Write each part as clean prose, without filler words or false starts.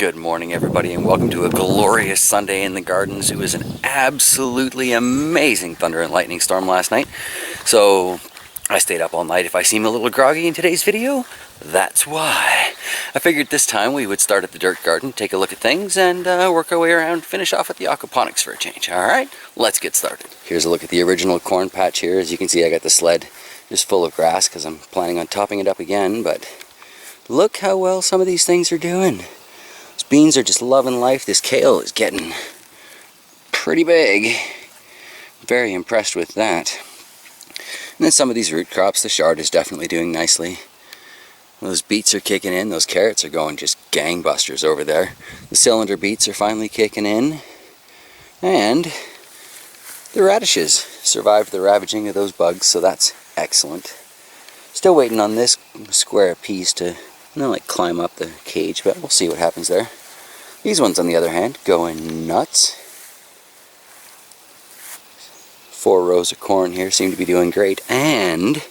Good morning, everybody, and welcome to a glorious Sunday in the gardens. It was an absolutely amazing thunder and lightning storm last night, so I stayed up all night. If I seem a little groggy in today's video, that's why. I figured this time we would start at the dirt garden, take a look at things, and work our way around, finish off with the aquaponics for a change. Alright, let's get started. Here's a look at the original corn patch here. As you can see, I got the sled just full of grass because I'm planning on topping it up again, but look how well some of these things are doing. These beans are just loving life. This kale is getting pretty big. Very impressed with that. And then some of these root crops, the chard is definitely doing nicely. Those beets are kicking in. Those carrots are going just gangbusters over there. The cylinder beets are finally kicking in. And the radishes survived the ravaging of those bugs, so that's excellent. Still waiting on this square piece to like climb up the cage, but we'll see what happens there. These ones, on the other hand, going nuts. 4 rows of corn here seem to be doing great, and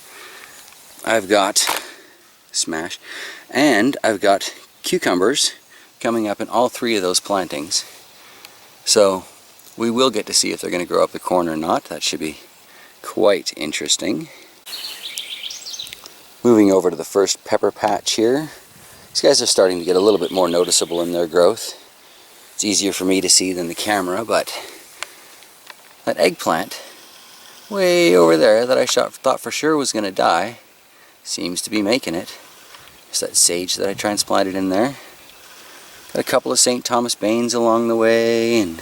I've got I've got cucumbers coming up in all 3 of those plantings. So we will get to see if they're going to grow up the corn or not. That should be quite interesting. Moving over to the first pepper patch here. These guys are starting to get a little bit more noticeable in their growth. It's easier for me to see than the camera, but that eggplant way over there that I thought for sure was going to die seems to be making it. There's that sage that I transplanted in there. Got a couple of St. Thomas Baines along the way, and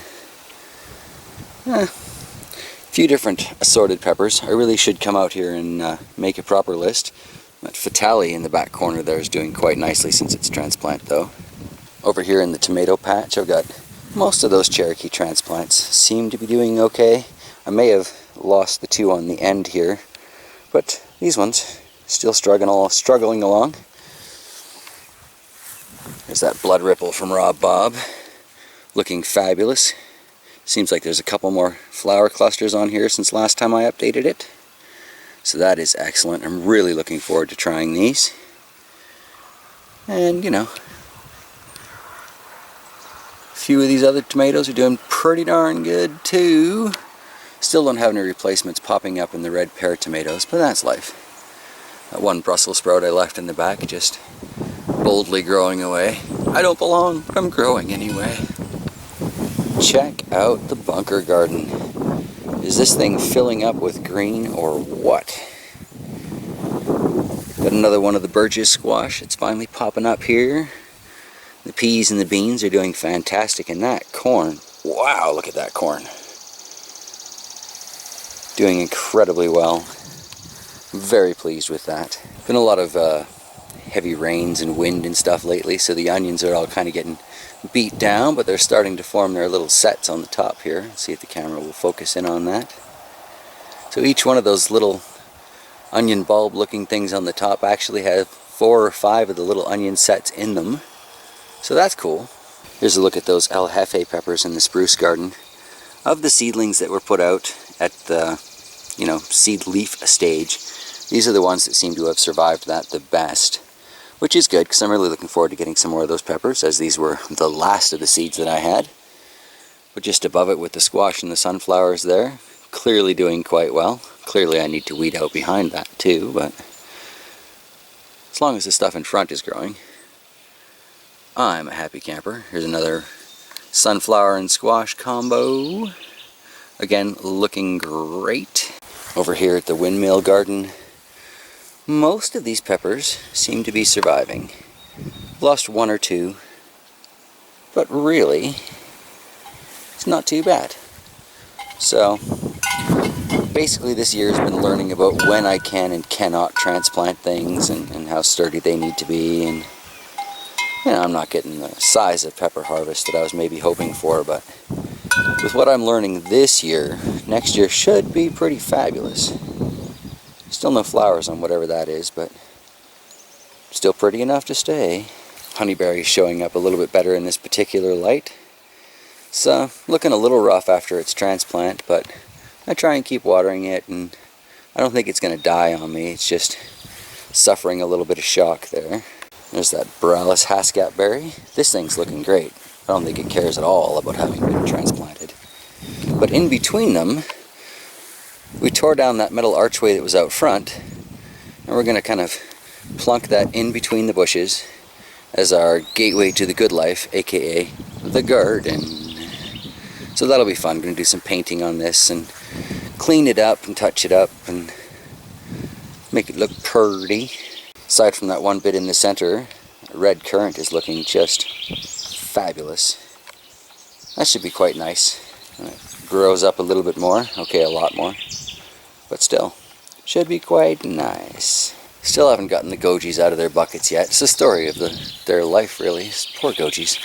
a few different assorted peppers. I really should come out here and make a proper list. That Fatale in the back corner there is doing quite nicely since it's transplant though. Over here in the tomato patch, I've got most of those Cherokee transplants seem to be doing okay. I may have lost the 2 on the end here, but these ones still struggling along. There's that blood ripple from Rob Bob, looking fabulous. Seems like there's a couple more flower clusters on here since last time I updated it. So that is excellent. I'm really looking forward to trying these. And, a few of these other tomatoes are doing pretty darn good too. Still don't have any replacements popping up in the red pear tomatoes, but that's life. That one Brussels sprout I left in the back just boldly growing away. I don't belong, but I'm growing anyway. Check out the bunker garden. Is this thing filling up with green or what? Got another one of the Burgess squash. It's finally popping up here. The peas and the beans are doing fantastic, and that corn, wow, look at that corn. Doing incredibly well. Very pleased with that. Been a lot of heavy rains and wind and stuff lately, so the onions are all kind of getting beat down, but they're starting to form their little sets on the top here. Let's see if the camera will focus in on that. So each one of those little onion bulb looking things on the top actually have 4 or 5 of the little onion sets in them. So that's cool. Here's a look at those El Jefe peppers in the spruce garden. Of the seedlings that were put out at the seed leaf stage, these are the ones that seem to have survived that the best. Which is good, because I'm really looking forward to getting some more of those peppers, as these were the last of the seeds that I had. But just above it with the squash and the sunflowers there, clearly doing quite well. Clearly I need to weed out behind that too, but as long as the stuff in front is growing, I'm a happy camper. Here's another sunflower and squash combo. Again, looking great. Over here at the windmill garden, most of these peppers seem to be surviving. Lost 1 or 2, but really, it's not too bad. So, basically this year has been learning about when I can and cannot transplant things and how sturdy they need to be. And I'm not getting the size of pepper harvest that I was maybe hoping for, but with what I'm learning this year, next year should be pretty fabulous. Still no flowers on whatever that is, but still pretty enough to stay. Honeyberry showing up a little bit better in this particular light. It's looking a little rough after its transplant, but I try and keep watering it, and I don't think it's going to die on me. It's just suffering a little bit of shock there. There's that Borealis Hascat berry. This thing's looking great. I don't think it cares at all about having been transplanted. But in between them, we tore down that metal archway that was out front, and we're going to kind of plunk that in between the bushes as our gateway to the good life, aka the garden. So that'll be fun. I'm going to do some painting on this and clean it up and touch it up and make it look pretty. Aside from that one bit in the center, red currant is looking just fabulous. That should be quite nice. It grows up a little bit more, okay, a lot more, but still, should be quite nice. Still haven't gotten the gojies out of their buckets yet. It's the story of their life, really. Poor gojies.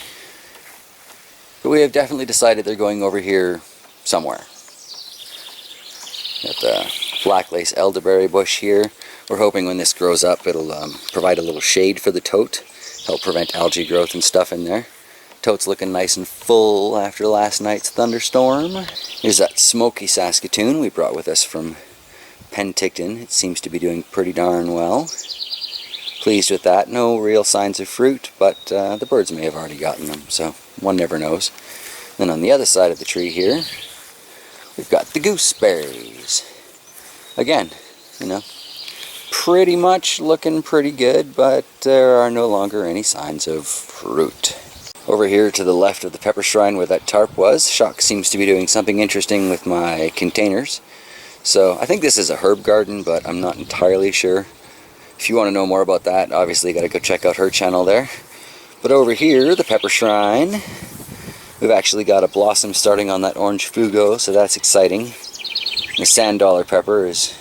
But we have definitely decided they're going over here somewhere. Got the black lace elderberry bush here. We're hoping when this grows up it'll provide a little shade for the tote, help prevent algae growth and stuff in there. Tote's looking nice and full after last night's thunderstorm. Here's that smoky Saskatoon we brought with us from Penticton. It seems to be doing pretty darn well. Pleased with that. No real signs of fruit, but the birds may have already gotten them, so one never knows. Then on the other side of the tree here, we've got the gooseberries. Again, you know, pretty much looking pretty good, but there are no longer any signs of fruit. Over here to the left of the pepper shrine where that tarp was, Shock seems to be doing something interesting with my containers. So I think this is a herb garden, but I'm not entirely sure. If you want to know more about that, obviously you got to go check out her channel there. But over here, the pepper shrine, we've actually got a blossom starting on that orange fugo, so that's exciting. The sand dollar pepper has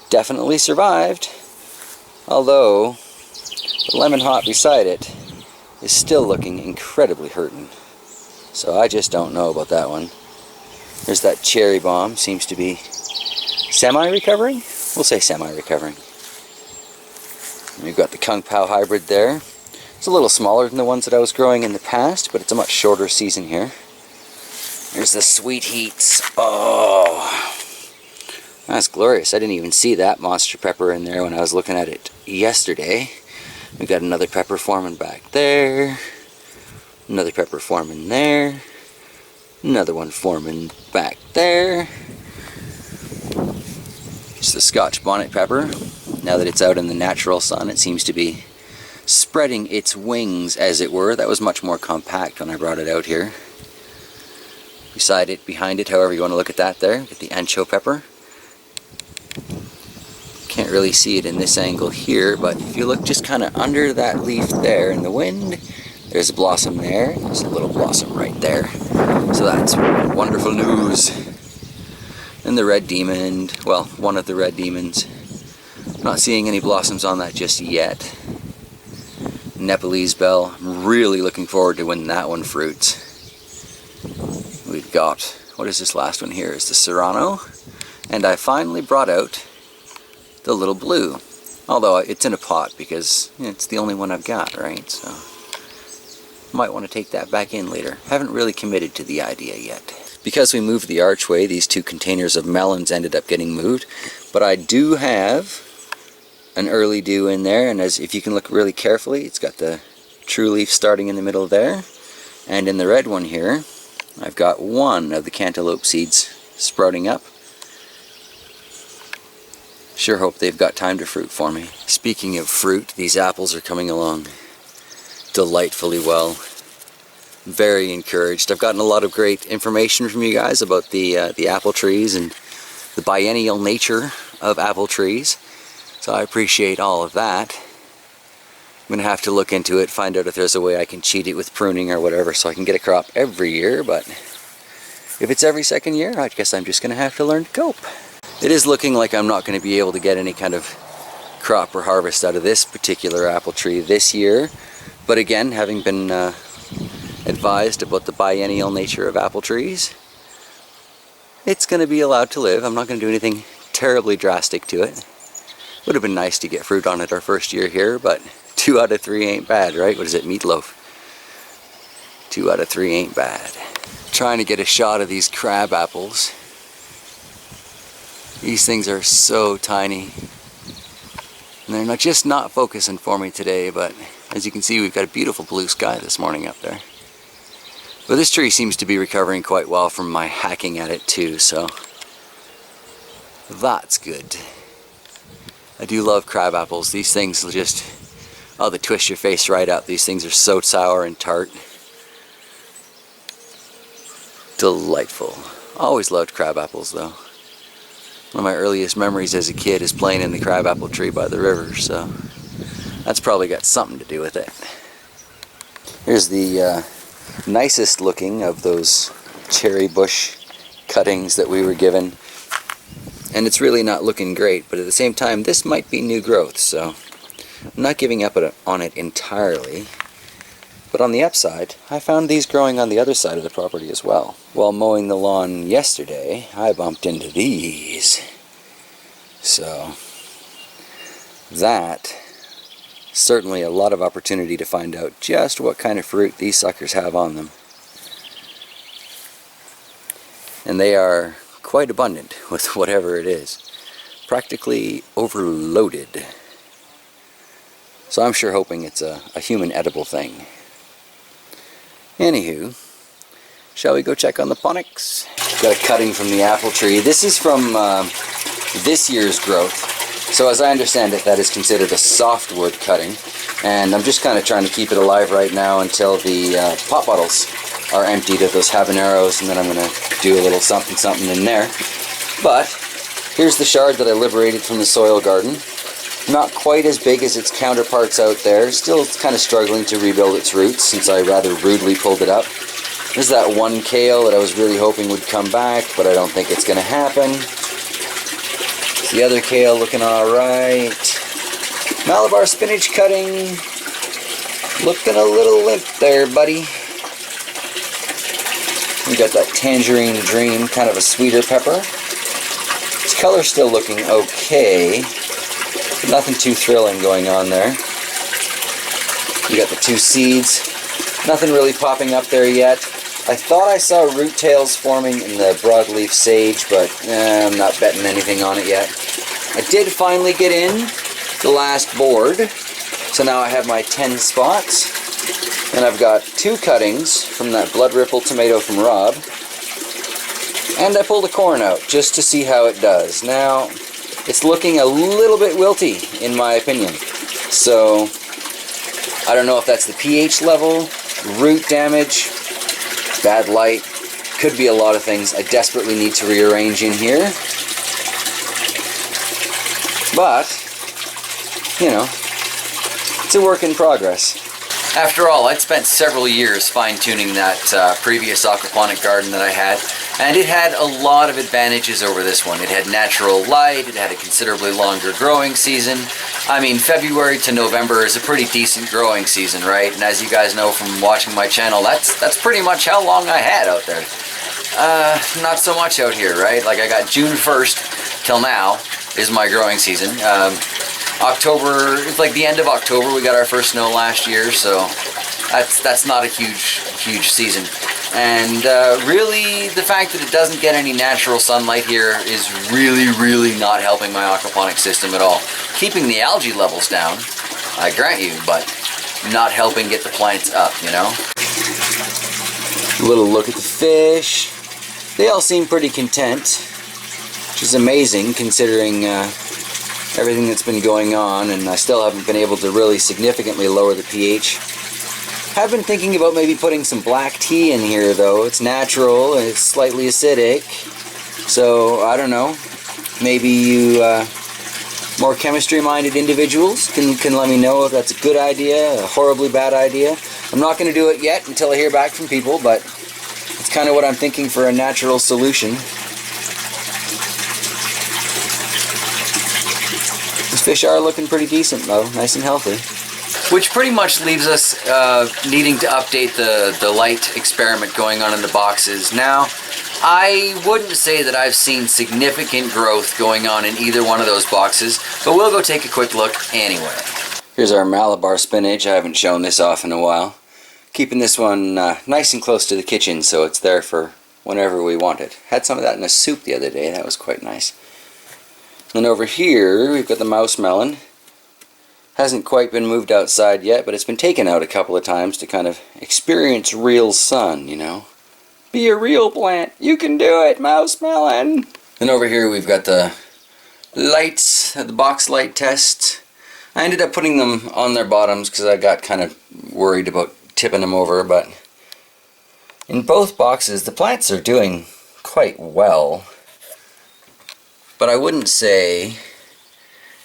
definitely survived, although the lemon hop beside it is still looking incredibly hurting. So I just don't know about that one. There's that cherry bomb, seems to be semi-recovering? We'll say semi-recovering. We've got the Kung Pao hybrid there. It's a little smaller than the ones that I was growing in the past, but it's a much shorter season here. There's the sweet heats. Oh, that's glorious. I didn't even see that monster pepper in there when I was looking at it yesterday. We've got another pepper forming back there. Another pepper forming there. Another one forming back there. It's the Scotch bonnet pepper. Now that it's out in the natural sun, it seems to be spreading its wings, as it were. That was much more compact when I brought it out here. Beside it, behind it, however you want to look at that there, get the ancho pepper. Can't really see it in this angle here, but if you look just kind of under that leaf there in the wind, there's a blossom there. There's a little blossom right there. So that's wonderful news. And the red demon, well, one of the red demons. Not seeing any blossoms on that just yet. Nepalese bell, I'm really looking forward to when that one fruits. We've got, what is this last one here? It's the Serrano. And I finally brought out the little blue. Although it's in a pot because it's the only one I've got, right? So might want to take that back in later. Haven't really committed to the idea yet. Because we moved the archway, these two containers of melons ended up getting moved. But I do have an early dew in there, and as if you can look really carefully, it's got the true leaf starting in the middle there. And in the red one here, I've got one of the cantaloupe seeds sprouting up. Sure hope they've got time to fruit for me. Speaking of fruit, these apples are coming along delightfully well. Very encouraged. I've gotten a lot of great information from you guys about the apple trees and the biennial nature of apple trees. So I appreciate all of that. I'm going to have to look into it, find out if there's a way I can cheat it with pruning or whatever so I can get a crop every year, but if it's every second year, I guess I'm just going to have to learn to cope. It is looking like I'm not going to be able to get any kind of crop or harvest out of this particular apple tree this year, but again, having been advised about the biennial nature of apple trees, it's going to be allowed to live. I'm not going to do anything terribly drastic to it. Would have been nice to get fruit on it our first year here, but 2 out of 3 ain't bad, right? What is it, meatloaf? 2 out of 3 ain't bad. Trying to get a shot of these crab apples. These things are so tiny. And they're just not focusing for me today, but As you can see, we've got a beautiful blue sky this morning up there. But this tree seems to be recovering quite well from my hacking at it too, so that's good. I do love crab apples. These things will just, oh, they twist your face right up. These things are so sour and tart. Delightful. Always loved crab apples though. One of my earliest memories as a kid is playing in the crabapple tree by the river, so that's probably got something to do with it. Here's the nicest looking of those cherry bush cuttings that we were given. And it's really not looking great, but at the same time, this might be new growth, so I'm not giving up on it entirely. But on the upside, I found these growing on the other side of the property as well. While mowing the lawn yesterday, I bumped into these. So, that, certainly a lot of opportunity to find out just what kind of fruit these suckers have on them. And they are quite abundant with whatever it is. Practically overloaded. So I'm sure hoping it's a human edible thing. Anywho, shall we go check on the Ponix? Got a cutting from the apple tree. This is from this year's growth. So as I understand it, that is considered a softwood cutting. And I'm just kind of trying to keep it alive right now until the pop bottles are emptied of those habaneros, and then I'm going to do a little something something in there. But here's the shard that I liberated from the soil garden. Not quite as big as its counterparts out there. Still kind of struggling to rebuild its roots since I rather rudely pulled it up. There's that one kale that I was really hoping would come back, but I don't think it's going to happen. The other kale looking alright. Malabar spinach cutting. Looking a little limp there, buddy. We got that tangerine dream, kind of a sweeter pepper. Its color's still looking okay. Nothing too thrilling going on there. You got the two seeds. Nothing really popping up there yet. I thought I saw root tails forming in the broadleaf sage, but I'm not betting anything on it yet. I did finally get in the last board, so now I have my 10 spots. And I've got 2 cuttings from that Blood Ripple tomato from Rob. And I pulled a corn out just to see how it does. Now, it's looking a little bit wilty, in my opinion. So, I don't know if that's the pH level, root damage, bad light. Could be a lot of things I desperately need to rearrange in here. But, you know, it's a work in progress. After all, I'd spent several years fine-tuning that previous aquaponic garden that I had. And it had a lot of advantages over this one. It had natural light, it had a considerably longer growing season. I mean, February to November is a pretty decent growing season, right? And as you guys know from watching my channel, that's pretty much how long I had out there. Not so much out here, right? Like I got June 1st till now is my growing season. October, it's like the end of October, we got our first snow last year, so that's not a huge season. And really, the fact that it doesn't get any natural sunlight here is really not helping my aquaponic system at all. Keeping the algae levels down, I grant you, but not helping get the plants up, you know? A little look at the fish. They all seem pretty content, which is amazing considering everything that's been going on, and I still haven't been able to really significantly lower the pH. I've been thinking about maybe putting some black tea in here though. It's natural and it's slightly acidic. So, I don't know. Maybe you more chemistry-minded individuals can let me know if that's a good idea, a horribly bad idea. I'm not going to do it yet until I hear back from people, but it's kind of what I'm thinking for a natural solution. These fish are looking pretty decent though, nice and healthy. Which pretty much leaves us needing to update the light experiment going on in the boxes. Now, I wouldn't say that I've seen significant growth going on in either one of those boxes, but we'll go take a quick look anyway. Here's our Malabar spinach. I haven't shown this off in a while. Keeping this one nice and close to the kitchen so it's there for whenever we want it. Had some of that in a soup the other day. That was quite nice. And over here, we've got the mouse melon. Hasn't quite been moved outside yet, but it's been taken out a couple of times to kind of experience real sun, you know. Be a real plant. You can do it, Mouse Melon. Then over here we've got the lights, the box light test. I ended up putting them on their bottoms because I got kind of worried about tipping them over, but in both boxes the plants are doing quite well. But I wouldn't say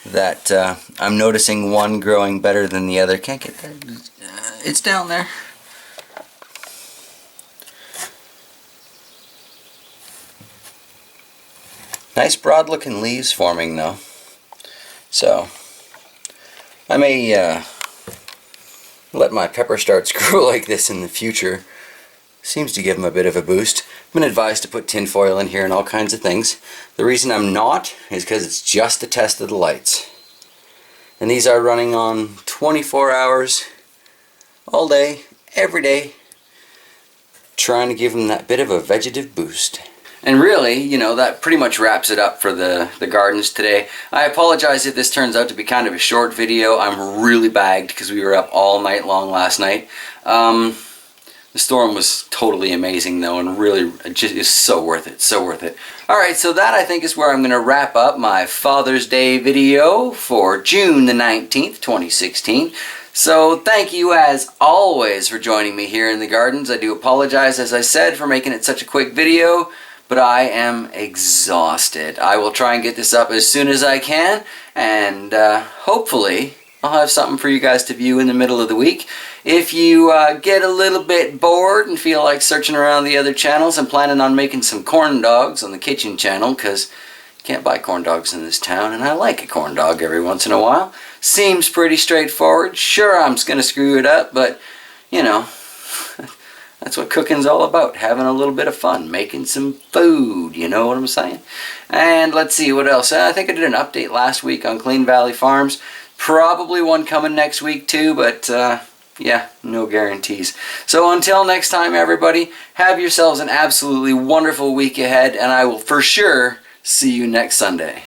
that I'm noticing one growing better than the other. Can't get that. It's down there. Nice broad looking leaves forming though. So I may let my pepper starts grow like this in the future. Seems to give them a bit of a boost. I've been advised to put tin foil in here and all kinds of things. The reason I'm not is because it's just a test of the lights. And these are running on 24 hours, all day, every day, trying to give them that bit of a vegetative boost. And really, you know, that pretty much wraps it up for the gardens today. I apologize if this turns out to be kind of a short video. I'm really bagged because we were up all night long last night. The storm was totally amazing though, and really just is so worth it, so worth it. Alright, so that I think is where I'm going to wrap up my Father's Day video for June the 19th, 2016. So thank you as always for joining me here in the gardens. I do apologize, as I said, for making it such a quick video, but I am exhausted. I will try and get this up as soon as I can, and hopefully I'll have something for you guys to view in the middle of the week. If you get a little bit bored and feel like searching around the other channels, I'm planning on making some corn dogs on the kitchen channel, because you can't buy corn dogs in this town, and I like a corn dog every once in a while. Seems pretty straightforward. Sure, I'm going to screw it up, but, you know, that's what cooking's all about, having a little bit of fun, making some food, you know what I'm saying? And let's see, what else? I think I did an update last week on Clean Valley Farms. Probably one coming next week too, but yeah, no guarantees. So until next time, everybody, have yourselves an absolutely wonderful week ahead, and I will for sure see you next Sunday.